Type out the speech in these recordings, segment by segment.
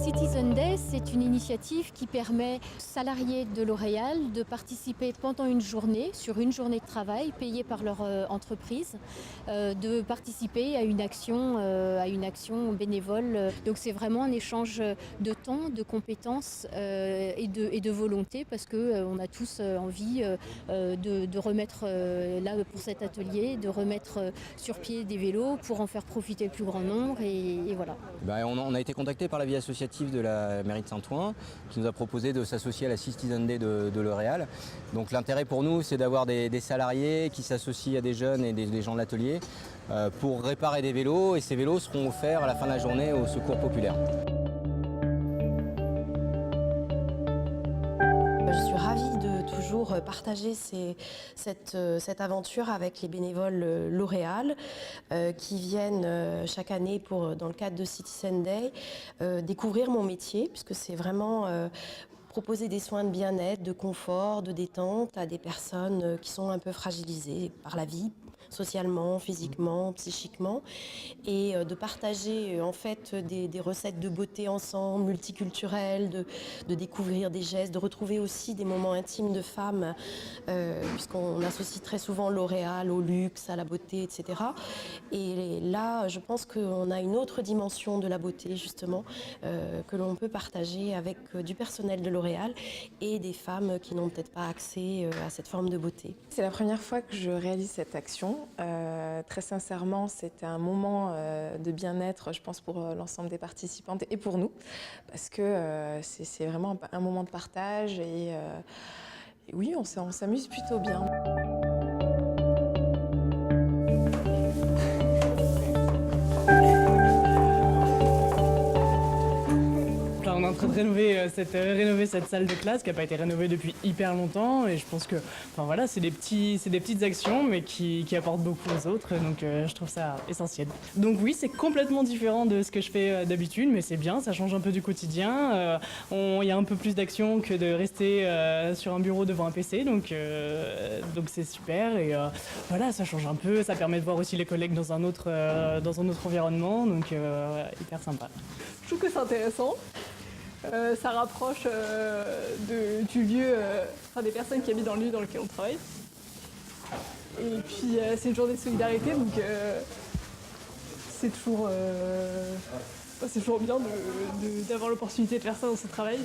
Citizen Day, c'est une initiative qui permet aux salariés de L'Oréal de participer pendant une journée, sur une journée de travail payée par leur entreprise, de participer à une action bénévole. Donc c'est vraiment un échange de temps, de compétences et de volonté, parce qu'on a tous envie de remettre, là pour cet atelier, de remettre sur pied des vélos pour en faire profiter le plus grand nombre et voilà. On a été contacté par la vie associative de la mairie de Saint-Ouen qui nous a proposé de s'associer à la Citizen Day de L'Oréal. Donc l'intérêt pour nous, c'est d'avoir des salariés qui s'associent à des jeunes et des gens de l'atelier pour réparer des vélos, et ces vélos seront offerts à la fin de la journée au secours populaire. Je suis ravie de toujours partager cette aventure avec les bénévoles L'Oréal qui viennent chaque année dans le cadre de Citizen Day découvrir mon métier, puisque c'est vraiment proposer des soins de bien-être, de confort, de détente à des personnes qui sont un peu fragilisées par la vie, socialement, physiquement, psychiquement, et de partager en fait des recettes de beauté ensemble, multiculturelles, de découvrir des gestes, de retrouver aussi des moments intimes de femmes, puisqu'on associe très souvent L'Oréal au luxe, à la beauté, etc. Et là, je pense qu'on a une autre dimension de la beauté, justement, que l'on peut partager avec du personnel de L'Oréal et des femmes qui n'ont peut-être pas accès à cette forme de beauté. C'est la première fois que je réalise cette action. Très sincèrement, c'était un moment de bien-être, je pense, pour l'ensemble des participantes et pour nous, parce que c'est vraiment un moment de partage et oui, on s'amuse plutôt bien. On est en train de rénover cette salle de classe qui n'a pas été rénovée depuis hyper longtemps, et je pense que voilà, c'est des petites actions mais qui apportent beaucoup aux autres, donc je trouve ça essentiel. Donc oui, c'est complètement différent de ce que je fais d'habitude, mais c'est bien, ça change un peu du quotidien. Il y a un peu plus d'action que de rester sur un bureau devant un PC, donc c'est super, et voilà, ça change un peu, ça permet de voir aussi les collègues dans un autre environnement, donc hyper sympa. Je trouve que c'est intéressant. Ça rapproche du lieu, des personnes qui habitent dans le lieu dans lequel on travaille. Et puis c'est une journée de solidarité, donc c'est toujours bien d'avoir l'opportunité de faire ça dans ce travail.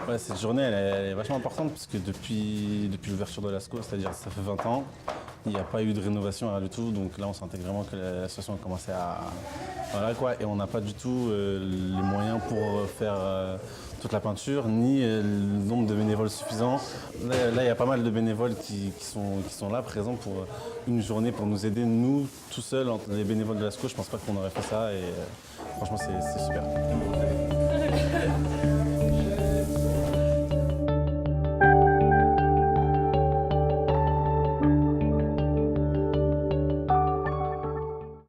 Ouais, cette journée elle est vachement importante parce que depuis l'ouverture de l'ASCO, c'est-à-dire ça fait 20 ans, il n'y a pas eu de rénovation, rien du tout. Donc là on sentait vraiment que l'association a commencé à... Voilà quoi, et on n'a pas du tout les moyens pour faire toute la peinture, ni le nombre de bénévoles suffisant. Là il y a pas mal de bénévoles qui sont là, présents pour une journée, pour nous aider. Nous, tout seuls, les bénévoles de l'ASCO, je pense pas qu'on aurait fait ça, et franchement c'est super.